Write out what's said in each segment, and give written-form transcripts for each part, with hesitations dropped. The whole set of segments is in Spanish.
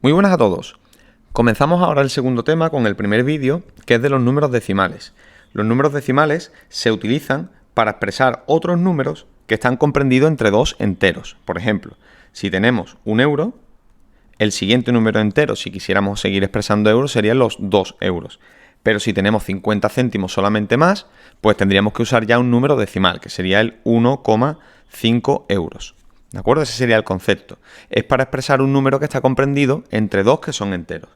Muy buenas a todos. Comenzamos ahora el segundo tema con el primer vídeo, que es de los números decimales. Los números decimales se utilizan para expresar otros números que están comprendidos entre dos enteros. Por ejemplo, si tenemos un euro, el siguiente número entero, si quisiéramos seguir expresando euros, serían los 2 euros. Pero si tenemos 50 céntimos solamente más, pues tendríamos que usar ya un número decimal, que sería el 1,5 euros. ¿De acuerdo? Ese sería el concepto. Es para expresar un número que está comprendido entre dos que son enteros.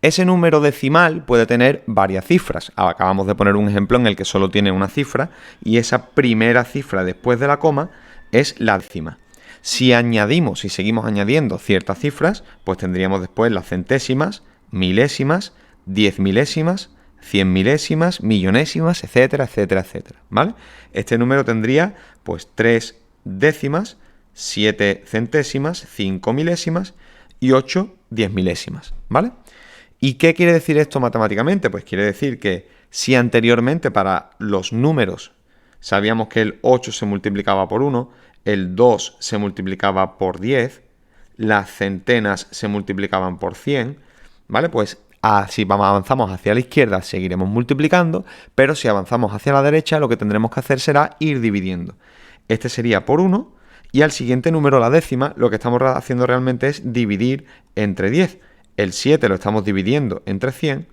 Ese número decimal puede tener varias cifras. Acabamos de poner un ejemplo en el que solo tiene una cifra y esa primera cifra después de la coma es la décima. Si añadimos y seguimos añadiendo ciertas cifras, pues tendríamos después las centésimas, milésimas, 10 milésimas, 100 milésimas, millonésimas, etcétera, etcétera, etcétera, ¿vale? Este número tendría pues 3 décimas, 7 centésimas, 5 milésimas y 8 10 milésimas, ¿vale? ¿Y qué quiere decir esto matemáticamente? Pues quiere decir que si anteriormente para los números sabíamos que el 8 se multiplicaba por 1, el 2 se multiplicaba por 10, las centenas se multiplicaban por 100, ¿vale? Pues si avanzamos hacia la izquierda seguiremos multiplicando, pero si avanzamos hacia la derecha lo que tendremos que hacer será ir dividiendo. Este sería por 1 y al siguiente número, la décima, lo que estamos haciendo realmente es dividir entre 10. El 7 lo estamos dividiendo entre 100,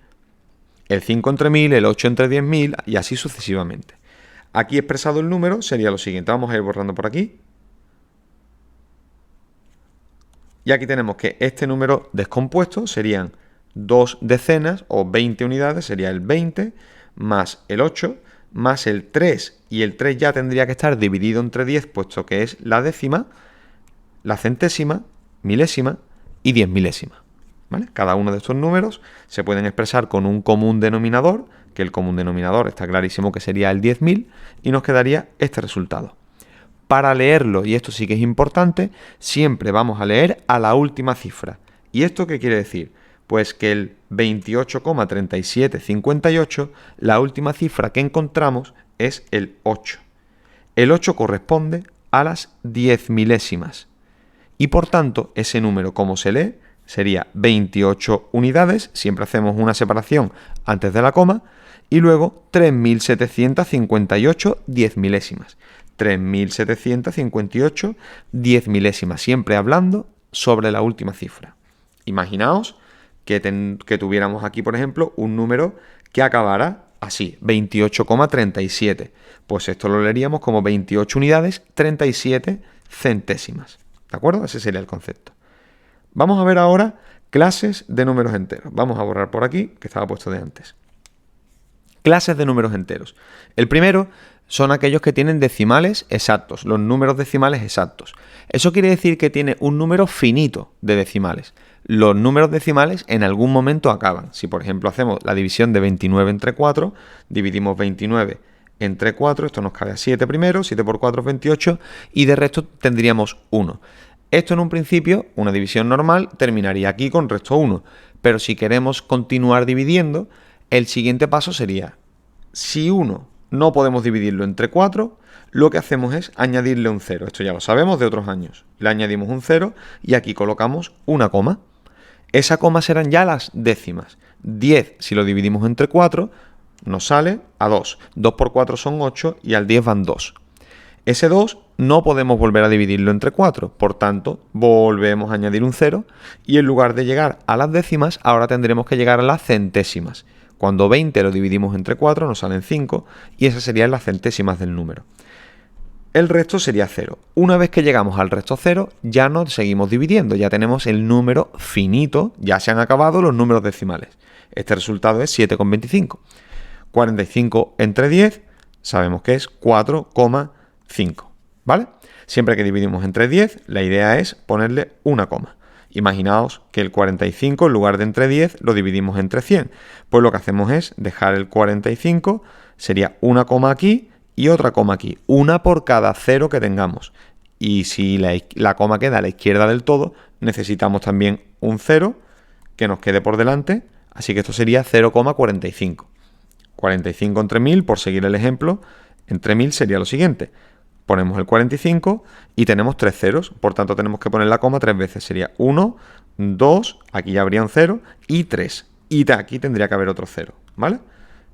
el 5 entre 1000, el 8 entre 10.000 y así sucesivamente. Aquí expresado el número sería lo siguiente. Vamos a ir borrando por aquí. Y aquí tenemos que este número descompuesto serían 2 decenas o 20 unidades, sería el 20 más el 8 más el 3, y el 3 ya tendría que estar dividido entre 10, puesto que es la décima, la centésima, milésima y 10 milésimas. ¿Vale? Cada uno de estos números se pueden expresar con un común denominador, que el común denominador está clarísimo que sería el 10.000, y nos quedaría este resultado. Para leerlo, y esto sí que es importante, siempre vamos a leer a la última cifra. ¿Y esto qué quiere decir? Pues que el 28,3758, la última cifra que encontramos es el 8. El 8 corresponde a las 10 milésimas. Y por tanto, ese número, como se lee, sería 28 unidades, siempre hacemos una separación antes de la coma, y luego 3.758 10 milésimas. 3.758 10 milésimas, siempre hablando sobre la última cifra. Imaginaos que tuviéramos aquí, por ejemplo, un número que acabara así, 28,37. Pues esto lo leeríamos como 28 unidades, 37 centésimas. ¿De acuerdo? Ese sería el concepto. Vamos a ver ahora clases de números enteros. Vamos a borrar por aquí, que estaba puesto de antes. Clases de números enteros. El primero son aquellos que tienen decimales exactos, los números decimales exactos. Eso quiere decir que tiene un número finito de decimales. Los números decimales en algún momento acaban. Si, por ejemplo, hacemos la división de 29 entre 4, dividimos 29 entre 4, esto nos cabe a 7 primero, 7 por 4 es 28, y de resto tendríamos 1. Esto en un principio, una división normal, terminaría aquí con resto 1. Pero si queremos continuar dividiendo, el siguiente paso sería, si 1 no podemos dividirlo entre 4, lo que hacemos es añadirle un 0. Esto ya lo sabemos de otros años. Le añadimos un 0 y aquí colocamos una coma. Esa coma serán ya las décimas. 10, si lo dividimos entre 4, nos sale a 2. 2 por 4 son 8 y al 10 van 2. Ese 2 no podemos volver a dividirlo entre 4, por tanto, volvemos a añadir un 0 y en lugar de llegar a las décimas, ahora tendremos que llegar a las centésimas. Cuando 20 lo dividimos entre 4, nos salen 5 y esas serían las centésimas del número. El resto sería 0. Una vez que llegamos al resto 0, ya no seguimos dividiendo, ya tenemos el número finito, ya se han acabado los números decimales. Este resultado es 7,25. 45 entre 10, sabemos que es 4,5, ¿vale? Siempre que dividimos entre 10, la idea es ponerle una coma. Imaginaos que el 45, en lugar de entre 10, lo dividimos entre 100. Pues lo que hacemos es dejar el 45, sería una coma aquí y otra coma aquí. Una por cada 0 que tengamos. Y si la coma queda a la izquierda del todo, necesitamos también un 0 que nos quede por delante. Así que esto sería 0,45. 45 entre 1000, por seguir el ejemplo, entre 1000 sería lo siguiente. ponemos el 45 y tenemos 3 ceros. Por tanto, tenemos que poner la coma 3 veces. Sería 1, 2, aquí ya habría un 0 y 3. Y aquí tendría que haber otro 0, ¿vale?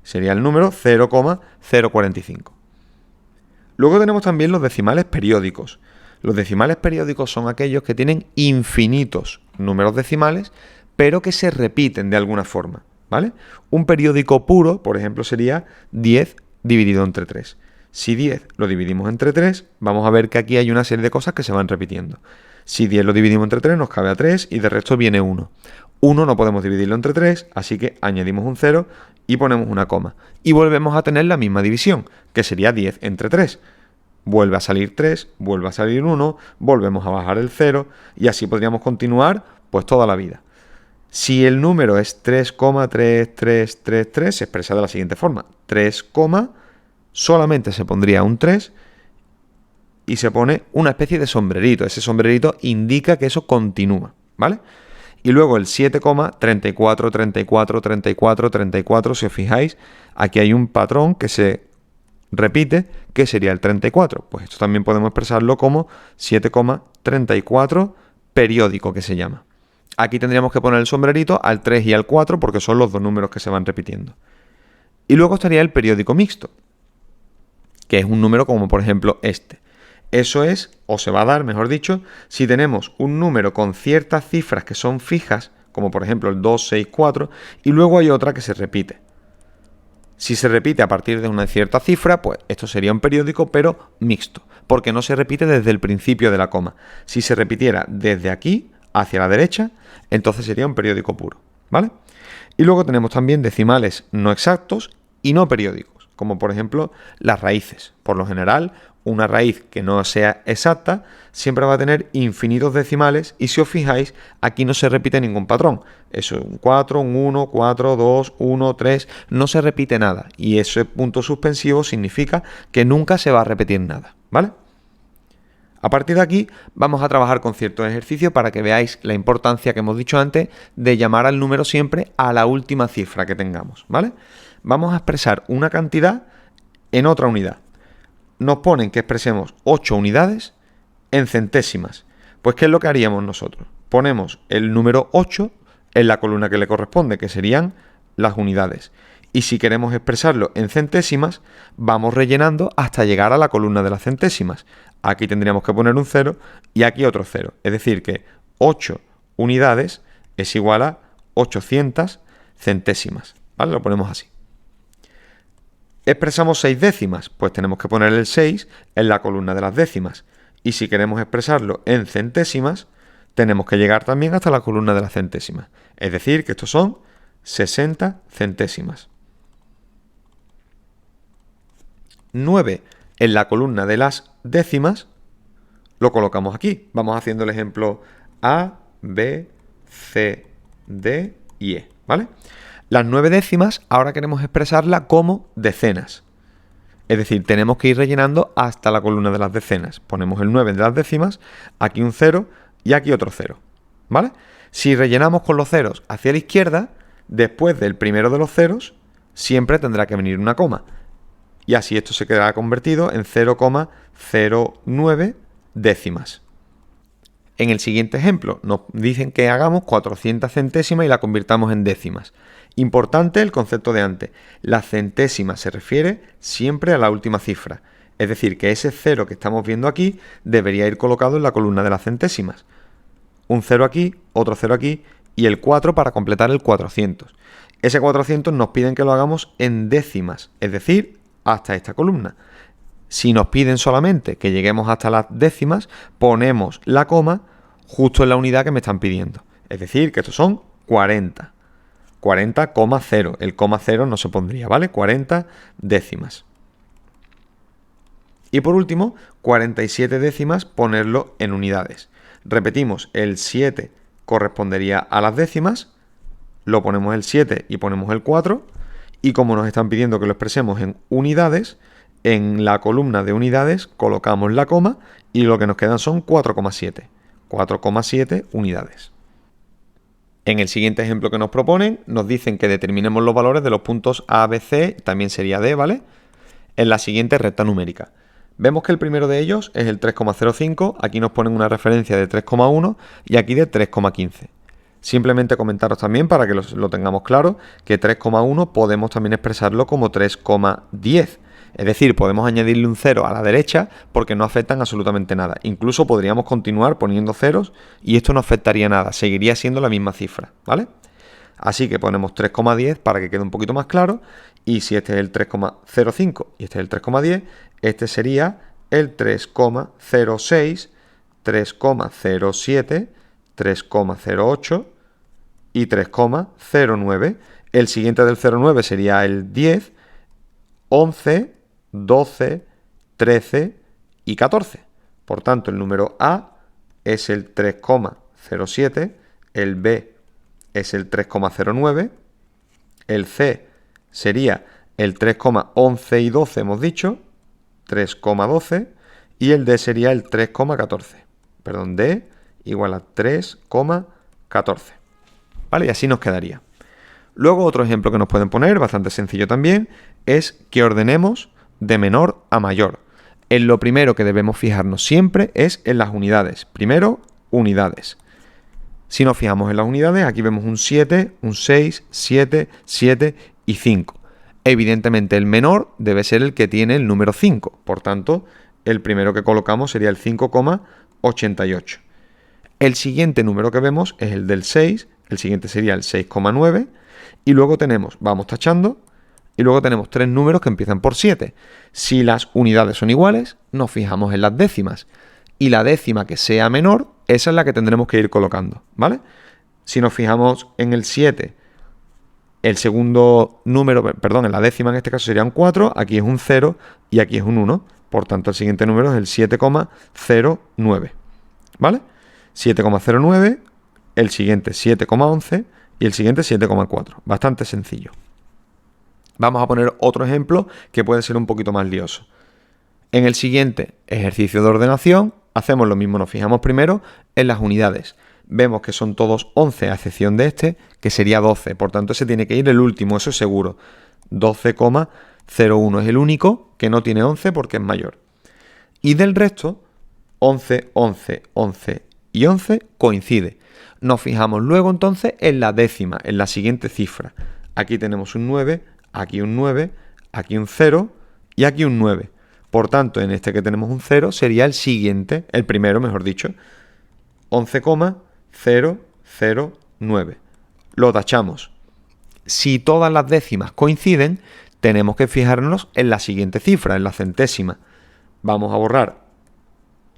Sería el número 0,045. Luego tenemos también los decimales periódicos. Los decimales periódicos son aquellos que tienen infinitos números decimales, pero que se repiten de alguna forma, ¿vale? Un periódico puro, por ejemplo, sería 10 dividido entre 3. Si 10 lo dividimos entre 3, vamos a ver que aquí hay una serie de cosas que se van repitiendo. Si 10 lo dividimos entre 3, nos cabe a 3 y de resto viene 1. 1 no podemos dividirlo entre 3, así que añadimos un 0 y ponemos una coma. Y volvemos a tener la misma división, que sería 10 entre 3. Vuelve a salir 3, vuelve a salir 1, volvemos a bajar el 0 y así podríamos continuar pues toda la vida. Si el número es 3,3333, se expresa de la siguiente forma. 3, solamente se pondría un 3 y se pone una especie de sombrerito. Ese sombrerito indica que eso continúa, ¿vale? Y luego el 7,34343434, si os fijáis, aquí hay un patrón que se repite, que sería el 34. Pues esto también podemos expresarlo como 7,34 periódico, que se llama. Aquí tendríamos que poner el sombrerito al 3 y al 4 porque son los dos números que se van repitiendo. Y luego estaría el periódico mixto, que es un número como por ejemplo este. Eso es, o se va a dar, mejor dicho, si tenemos un número con ciertas cifras que son fijas, como por ejemplo el 2, 6, 4, y luego hay otra que se repite. Si se repite a partir de una cierta cifra, pues esto sería un periódico, pero mixto, porque no se repite desde el principio de la coma. Si se repitiera desde aquí hacia la derecha, entonces sería un periódico puro, ¿vale? Y luego tenemos también decimales no exactos y no periódicos, como por ejemplo las raíces. Por lo general, una raíz que no sea exacta siempre va a tener infinitos decimales y si os fijáis, aquí no se repite ningún patrón. Eso es un 4, un 1, 4, 2, 1, 3, no se repite nada. Y ese punto suspensivo significa que nunca se va a repetir nada, ¿vale? A partir de aquí vamos a trabajar con ciertos ejercicios para que veáis la importancia que hemos dicho antes de llamar al número siempre a la última cifra que tengamos, ¿vale? Vamos a expresar una cantidad en otra unidad. Nos ponen que expresemos 8 unidades en centésimas. Pues, ¿qué es lo que haríamos nosotros? Ponemos el número 8 en la columna que le corresponde, que serían las unidades. Y si queremos expresarlo en centésimas, vamos rellenando hasta llegar a la columna de las centésimas. Aquí tendríamos que poner un 0 y aquí otro 0. Es decir, que 8 unidades es igual a 800 centésimas. ¿Vale? Lo ponemos así. ¿Expresamos 6 décimas? Pues tenemos que poner el 6 en la columna de las décimas. Y si queremos expresarlo en centésimas, tenemos que llegar también hasta la columna de las centésimas. Es decir, que estos son 60 centésimas. 9 en la columna de las décimas, lo colocamos aquí. Vamos haciendo el ejemplo A, B, C, D y E, ¿vale? Las 9 décimas ahora queremos expresarla como decenas. Es decir, tenemos que ir rellenando hasta la columna de las decenas. Ponemos el 9 de las décimas, aquí un 0 y aquí otro 0, ¿vale? Si rellenamos con los ceros hacia la izquierda, después del primero de los ceros, siempre tendrá que venir una coma. Y así esto se quedará convertido en 0,09 décimas. En el siguiente ejemplo nos dicen que hagamos 400 centésimas y la convirtamos en décimas. Importante el concepto de antes. La centésima se refiere siempre a la última cifra. Es decir, que ese 0 que estamos viendo aquí debería ir colocado en la columna de las centésimas. Un 0 aquí, otro 0 aquí y el 4 para completar el 400. Ese 400 nos piden que lo hagamos en décimas, es decir, hasta esta columna. Si nos piden solamente que lleguemos hasta las décimas, ponemos la coma justo en la unidad que me están pidiendo. Es decir, que estos son 40. 40,0. El coma 0 no se pondría, ¿vale? 40 décimas. Y por último, 47 décimas, ponerlo en unidades. Repetimos, el 7 correspondería a las décimas, lo ponemos el 7 y ponemos el 4, y como nos están pidiendo que lo expresemos en unidades, en la columna de unidades colocamos la coma y lo que nos quedan son 4,7. 4,7 unidades. En el siguiente ejemplo que nos proponen, nos dicen que determinemos los valores de los puntos A, B, C, también sería D, ¿vale? En la siguiente recta numérica. Vemos que el primero de ellos es el 3,05, aquí nos ponen una referencia de 3,1 y aquí de 3,15. Simplemente comentaros también, para que lo tengamos claro, que 3,1 podemos también expresarlo como 3,10. Es decir, podemos añadirle un 0 a la derecha porque no afectan absolutamente nada. Incluso podríamos continuar poniendo ceros y esto no afectaría nada, seguiría siendo la misma cifra, ¿vale? Así que ponemos 3,10 para que quede un poquito más claro. Y si este es el 3,05 y este es el 3,10, este sería el 3,06, 3,07, 3,08 y 3,09. El siguiente del 0,9 sería el 10, 11, 12, 13 y 14. Por tanto, el número A es el 3,07, el B es el 3,09, el C sería el 3,11 y 12, hemos dicho, 3,12, y el D sería el 3,14. Perdón, D igual a 3,14. ¿Vale? Y así nos quedaría. Luego otro ejemplo que nos pueden poner, bastante sencillo también, es que ordenemos de menor a mayor. En lo primero que debemos fijarnos siempre es en las unidades. Primero, unidades. Si nos fijamos en las unidades, aquí vemos un 7, un 6, 7, 7 y 5. Evidentemente el menor debe ser el que tiene el número 5. Por tanto, el primero que colocamos sería el 5,88. El siguiente número que vemos es el del 6, el siguiente sería el 6,9. Y luego tenemos, vamos tachando, y luego tenemos tres números que empiezan por 7. Si las unidades son iguales, nos fijamos en las décimas. Y la décima que sea menor, esa es la que tendremos que ir colocando, ¿vale? Si nos fijamos en el 7, el segundo número, perdón, en la décima en este caso serían 4, aquí es un 0 y aquí es un 1. Por tanto, el siguiente número es el 7,09, ¿vale? 7,09, el siguiente 7,11 y el siguiente 7,4. Bastante sencillo. Vamos a poner otro ejemplo que puede ser un poquito más lioso. En el siguiente ejercicio de ordenación hacemos lo mismo, nos fijamos primero en las unidades. Vemos que son todos 11 a excepción de este, que sería 12. Por tanto, ese tiene que ir el último, eso es seguro. 12,01 es el único que no tiene 11 porque es mayor. Y del resto, 11, 11, 11 y 11 coincide. Nos fijamos luego entonces en la décima, en la siguiente cifra. Aquí tenemos un 9, aquí un 9, aquí un 0 y aquí un 9. Por tanto, en este que tenemos un 0 sería el siguiente, el primero mejor dicho, 11,009. Lo tachamos. Si todas las décimas coinciden, tenemos que fijarnos en la siguiente cifra, en la centésima. Vamos a borrar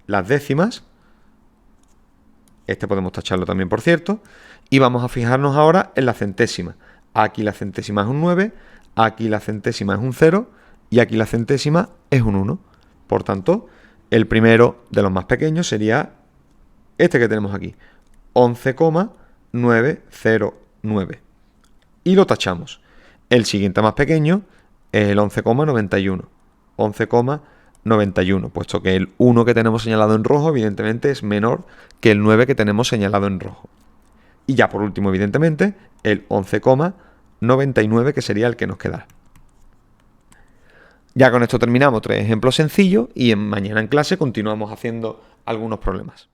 las décimas. Este podemos tacharlo también, por cierto. Y vamos a fijarnos ahora en la centésima. Aquí la centésima es un 9, aquí la centésima es un 0 y aquí la centésima es un 1. Por tanto, el primero de los más pequeños sería este que tenemos aquí, 11,909. Y lo tachamos. El siguiente más pequeño es el 11,91. 11,91, puesto que el 1 que tenemos señalado en rojo, evidentemente, es menor que el 9 que tenemos señalado en rojo. Y ya por último, evidentemente, el 11,99, que sería el que nos queda. Ya con esto terminamos 3 ejemplos sencillos y mañana en clase continuamos haciendo algunos problemas.